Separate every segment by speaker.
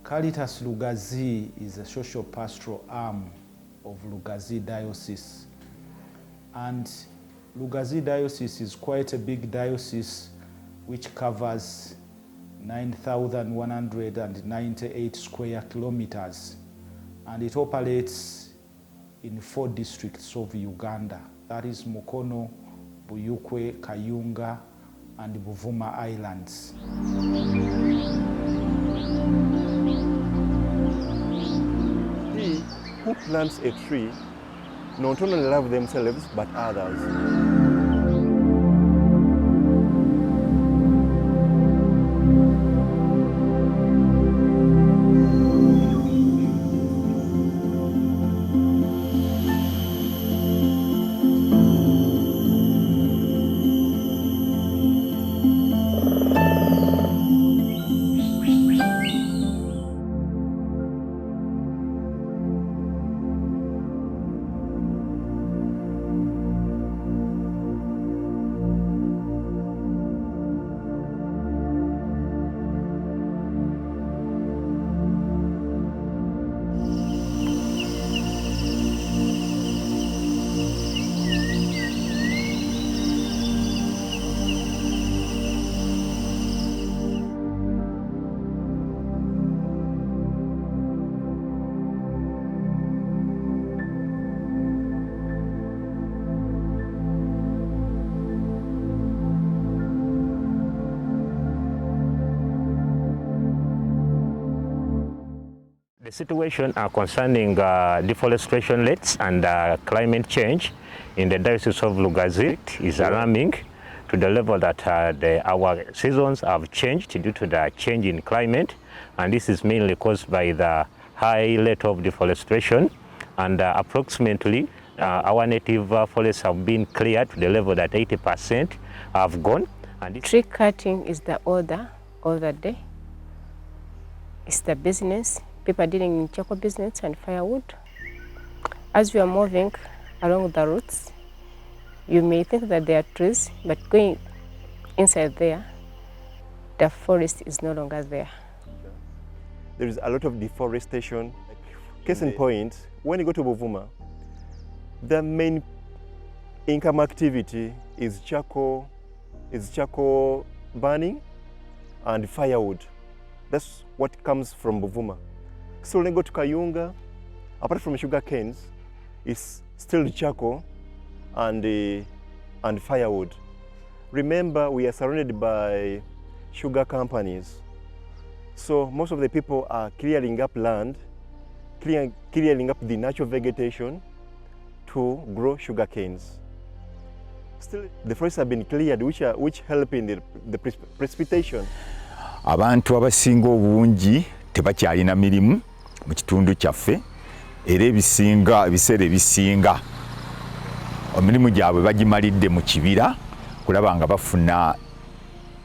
Speaker 1: Caritas Lugazi is a social pastoral arm of Lugazi Diocese. And Lugazi Diocese is quite a big diocese which covers 9,198 square kilometers. And it operates in 4 districts of Uganda. That is Mukono, Buyukwe, Kayunga, and Buvuma Islands.
Speaker 2: He who plants a tree not only loves themselves but others.
Speaker 3: The situation concerning deforestation rates and climate change in the Diocese of Lugazi is alarming to the level that our seasons have changed due to the change in climate, and this is mainly caused by the high rate of deforestation, and approximately our native forests have been cleared to the level that 80% have gone. And
Speaker 4: tree cutting is the order of the day. It's the business. People are dealing in charcoal business and firewood. As we are moving along the routes, you may think that there are trees, but going inside there, the forest is no longer there.
Speaker 2: There is a lot of deforestation. Case in point, when you go to Buvuma, the main income activity is charcoal burning and firewood. That's what comes from Buvuma. So when you go to Kayunga, apart from sugar canes, it's still charcoal and firewood. Remember, we are surrounded by sugar companies. So most of the people are clearing up land, clearing up the natural vegetation to grow sugar canes. Still, the forests have been cleared, which help in the precipitation.
Speaker 5: Abantu abasinga obungi tebakyalina mirimu mu kitundu kyaffe, era ebiseera ebisinga emirimu gyabwe bagimalidde mu kibira kulaba nga bafuna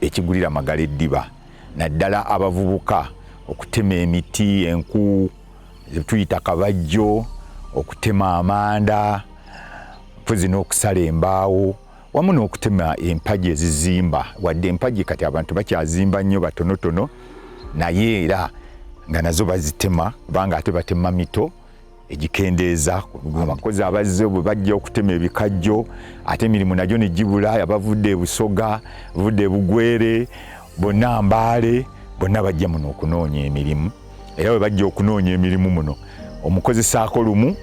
Speaker 5: ekigulira magala eddiba, naddala abavubuka okutema emiti, enku tuyita kabajjo, okutema amanda, mpozi n'okusala embaawo, wamu n'okutema empagi ezizimba. Wadde empagi kati abantu bakyazimba nnyo batonotono, naye era nga nazo bazitema kubanga ate batema mito egikendeeza. Abakozi abazze bwe bajja okutema ebikajjo, ate emirimu nagyo ne gibula. Abavudde e Busoga, abavudde e Bugwere, bonna Mbaale, bonna bajja muno okunoonya emirimu. Era bwe bajja okunoonya emirimu muno, omukozesaako lumu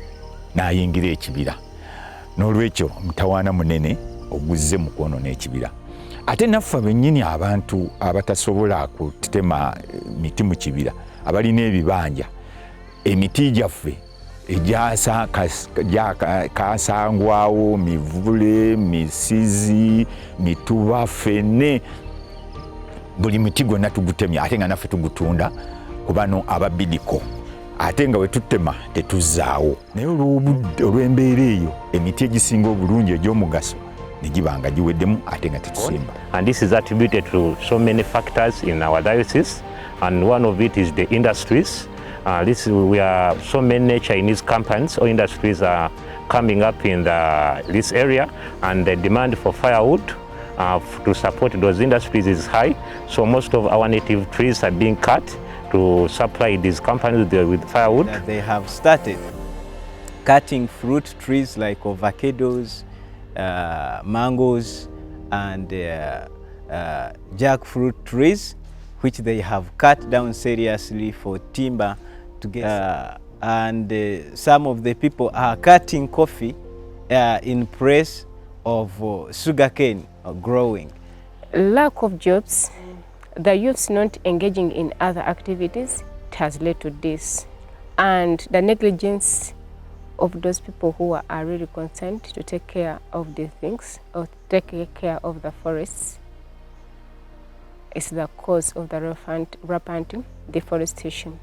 Speaker 5: n'ayingira ekibira. N'olwekyo mutawaana munene oguzze mu kwonoona ekibira. Ate naffe bennyini abantu abatasobola kutema miti mu kibira, abalina ebibanja, emiti gyaffe kasangwawo, mivule, misizi, mituba, fene, buli miti gwonna tugutemya ate nga naffe tugutunda ku bano ababidiko. Ate nga we tutema tetuzzaawo. Naye olw'embeera eyo emiti egisinga obulungi egy'omugaso ne gibanga giweddemu ate nga tetusimba.
Speaker 3: And this is attributed to so many factors in our diocese, and one of it is the industries. We are so many Chinese companies or industries are coming up in this area, and the demand for firewood to support those industries is high. So most of our native trees are being cut to supply these companies with firewood.
Speaker 6: That they have started cutting fruit trees like avocados, mangoes, and jackfruit trees, which they have cut down seriously for timber to get. And some of the people are cutting coffee in place of sugarcane growing.
Speaker 4: Lack of jobs, the youths not engaging in other activities, it has led to this. And the negligence of those people who are really concerned to take care of these things or take care of the forests is the cause of the rampant deforestation.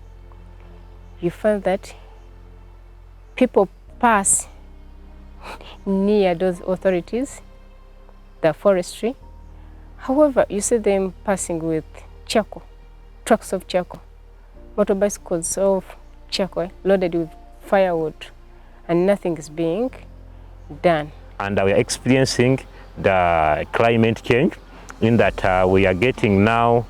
Speaker 4: You find that people pass near those authorities, the forestry. However, you see them passing with charcoal, trucks of charcoal, motorbicycles of charcoal loaded with firewood, and nothing is being done.
Speaker 3: And we are experiencing the climate change in that we are getting now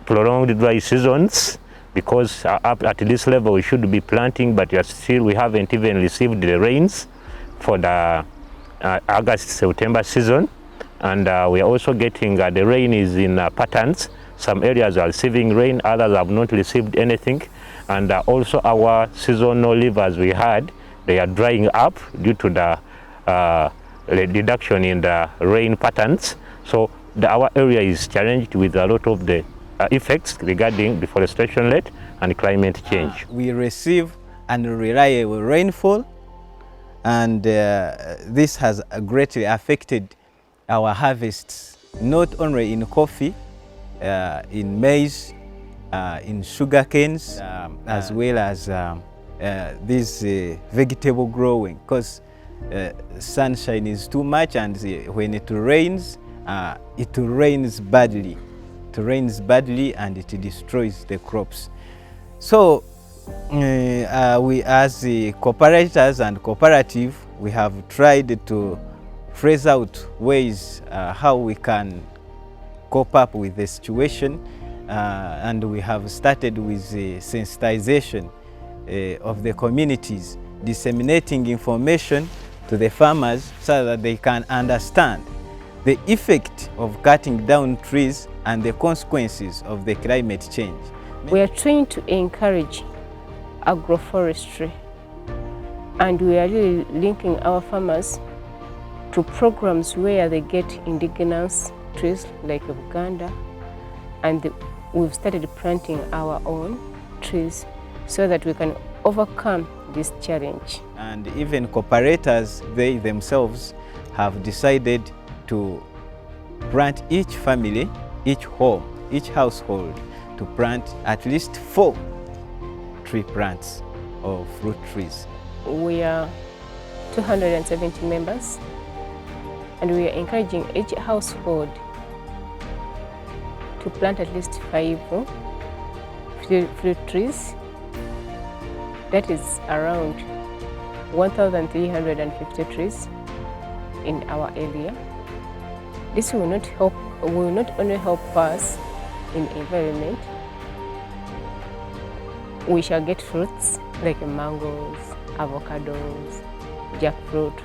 Speaker 3: prolonged dry seasons, because up at this level we should be planting, but we haven't even received the rains for the August-September season. And we are also getting the rain is in patterns. Some areas are receiving rain, others have not received anything. And also our seasonal rivers we had, they are drying up due to the reduction in the rain patterns. So our area is challenged with a lot of the effects regarding deforestation rate and climate change.
Speaker 6: We receive unreliable rainfall, and this has greatly affected our harvests, not only in coffee, in maize, in sugar canes, as well as this vegetable growing, because sunshine is too much, and when it rains badly. It rains badly and it destroys the crops. So we as the cooperators and cooperative, we have tried to phrase out ways how we can cope up with the situation, and we have started with the sensitization of the communities, disseminating information to the farmers so that they can understand the effect of cutting down trees and the consequences of the climate change.
Speaker 4: We are trying to encourage agroforestry, and we are really linking our farmers to programs where they get indigenous trees like Uganda, and we've started planting our own trees so that we can overcome this challenge.
Speaker 6: And even cooperators, they themselves have decided to plant each family, each home, each household to plant at least 4 tree plants of fruit trees.
Speaker 4: We are 270 members, and we are encouraging each household to plant at least 5 fruit trees. That is around 1,350 trees in our area. This will not only help us in environment. We shall get fruits like mangoes, avocados, jackfruit,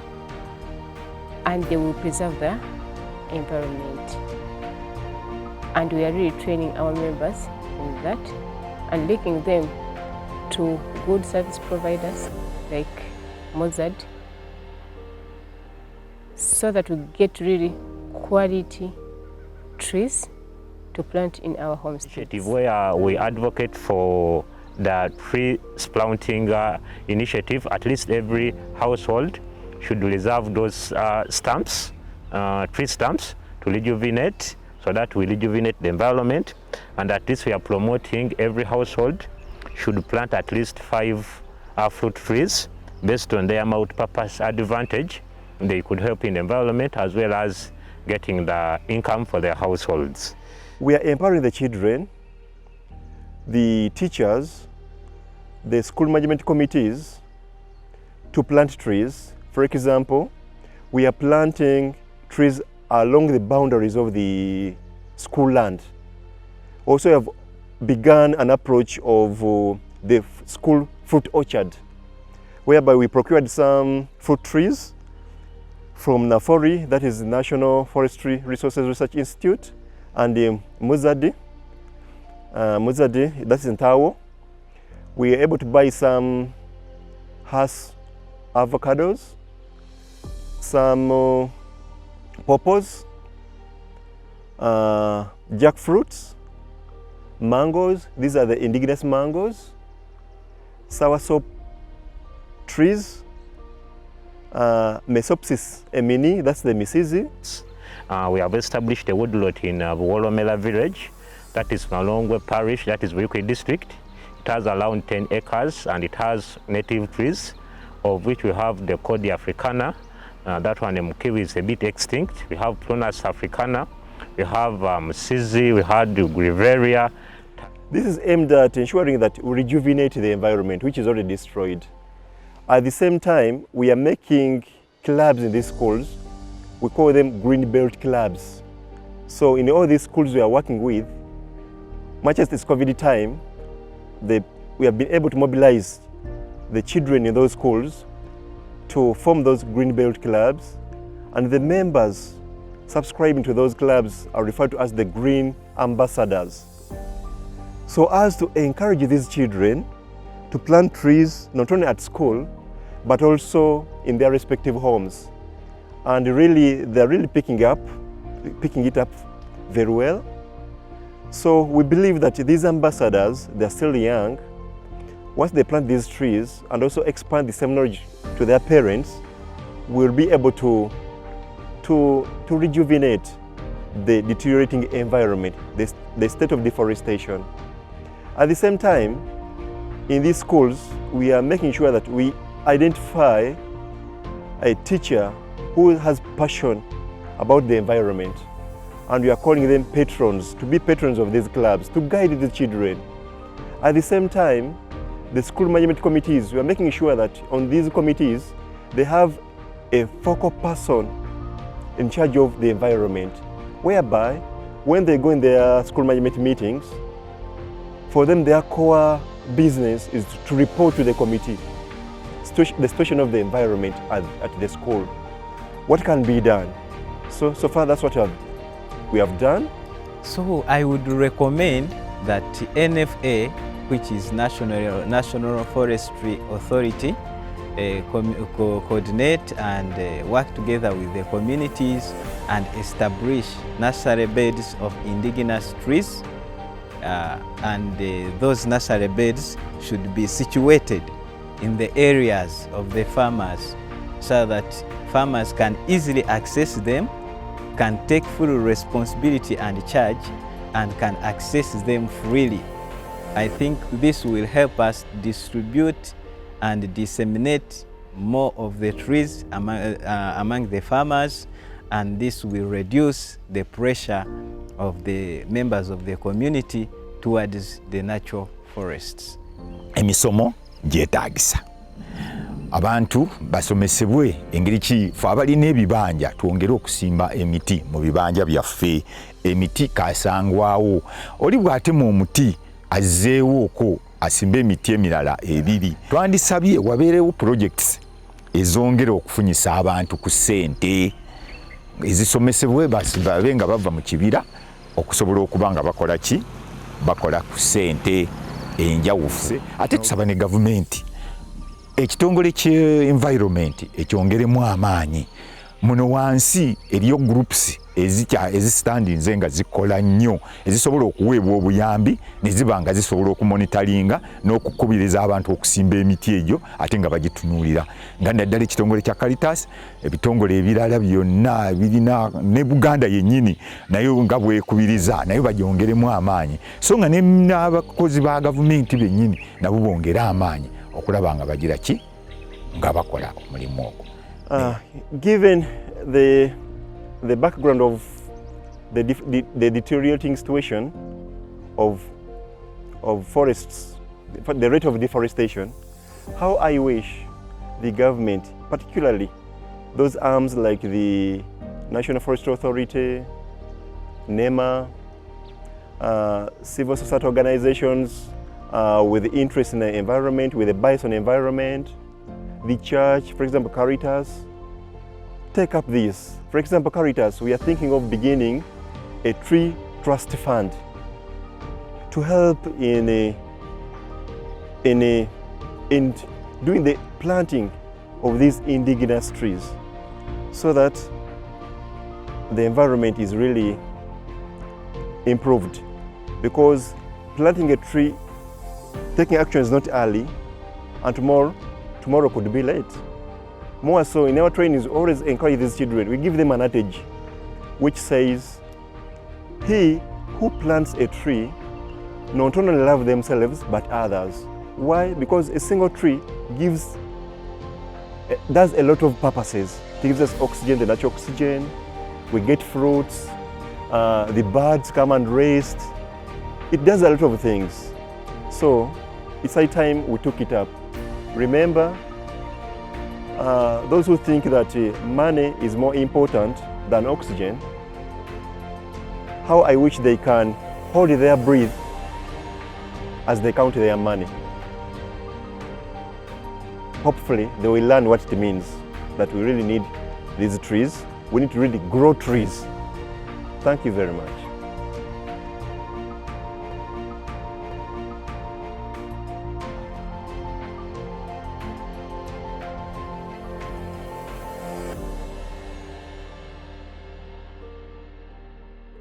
Speaker 4: and they will preserve the environment. And we are really training our members in that and linking them to good service providers like Mozart, so that we get really quality trees to plant in our homesteads.
Speaker 3: Where we advocate for the tree planting initiative, at least every household should reserve those stumps, tree stumps, to rejuvenate, so that we rejuvenate the environment. And at least we are promoting every household should plant at least 5 fruit trees based on their multi-purpose advantage. They could help in the environment as well as getting the income for their households.
Speaker 2: We are empowering the children, the teachers, the school management committees to plant trees. For example, we are planting trees along the boundaries of the school land. Also, we have began an approach of the school fruit orchard, whereby we procured some fruit trees from NAFORI, that is National Forestry Resources Research Institute, and Muzadi, that's in Tawo. We were able to buy some Hass avocados, some pawpaws, jackfruits, mangoes. These are the indigenous mangoes, soursop trees, Mesopsis emini, that's the misizi.
Speaker 3: We have established a woodlot in Wolomela village, that is Malongwe parish, that is Buyukwe district. It has around 10 acres and it has native trees, of which we have the Cordia africana. That one, Mkiwi, is a bit extinct. We have Prunus africana, we have Msizi, we had Griveria.
Speaker 2: This is aimed at ensuring that we rejuvenate the environment, which is already destroyed. At the same time, we are making clubs in these schools. We call them green belt clubs. So in all these schools we are working with, much as it's COVID time, we have been able to mobilize the children in those schools to form those green belt clubs, and the members subscribing to those clubs are referred to as the green ambassadors. So as to encourage these children to plant trees not only at school but also in their respective homes. And really, they're really picking it up very well. So we believe that these ambassadors, they're still young. Once they plant these trees and also expand the same knowledge to their parents, we'll be able to rejuvenate the deteriorating environment, the state of deforestation. At the same time, in these schools, we are making sure that we identify a teacher who has passion about the environment, and we are calling them patrons, to be patrons of these clubs, to guide the children. At the same time, the school management committees, we are making sure that on these committees, they have a focal person in charge of the environment, whereby when they go in their school management meetings, for them their core business is to report to the committee the situation of the environment at the school. What can be done? So far that's what we have done.
Speaker 6: So I would recommend that NFA, which is National Forestry Authority, coordinate and work together with the communities and establish nursery beds of indigenous trees, and those nursery beds should be situated in the areas of the farmers so that farmers can easily access them, can take full responsibility and charge, and can access them freely. I think this will help us distribute and disseminate more of the trees among the farmers, and this will reduce the pressure of the members of the community towards the natural forests.
Speaker 5: Emisomo gyetaagisa abantu basomesebwe engeri ki fe abalina ebibanja twongere okusimba emiti mu bibanja byaffe. Emiti kasangwawo, oli bw'atema omuti azzeewo okwo asimbe emiti emirala ebiri. Twandisabye wabeerewo projects ezongera okufunyisa abantu ku ssente ezisomesebwe babe nga bava mu kibira okusobola okuba nga bakola ki, bakola ku ssente enjawufu. Ate tusaba ne gavumenti ekitongole ky'environment ekyongeremu amaanyi. Muno wansi eriyo groups ezistandinze nga zikola nnyo ezisobola okuweebwa obuyambi ne ziba nga zisobola okumonitaringa n'okukubiriza abantu okusimba emiti egyo ate nga bagitunuulira. Nga naddala ekitongole kya Caritas, ebitongole ebirala byonna birina ne Buganda yennyini nayo nga bwekubiriza nayo bagyongeremu amaanyi, so nga n'abakozi ba gavumenti bennyini nabo bongera amaanyi okulaba nga bagira ki, nga bakola omulimu ogwo.
Speaker 2: Given the background of the deteriorating situation of forests, the rate of deforestation, how I wish the government, particularly those arms like the National Forestry Authority, NEMA, civil society organizations with interest in the environment, with a bias on the environment, the church, for example, Caritas, take up this. For example, Caritas, we are thinking of beginning a tree trust fund to help in doing the planting of these indigenous trees so that the environment is really improved. Because planting a tree, taking action is not early, and tomorrow could be late. More so, in our training, we always encourage these children. We give them an adage which says, he who plants a tree not only loves themselves but others. Why? Because a single tree does a lot of purposes. It gives us oxygen, the natural oxygen. We get fruits. The birds come and rest. It does a lot of things. So it's high time we took it up. Remember, those who think that money is more important than oxygen, how I wish they can hold their breath as they count their money. Hopefully they will learn what it means, that we really need these trees. We need to really grow trees. Thank you very much.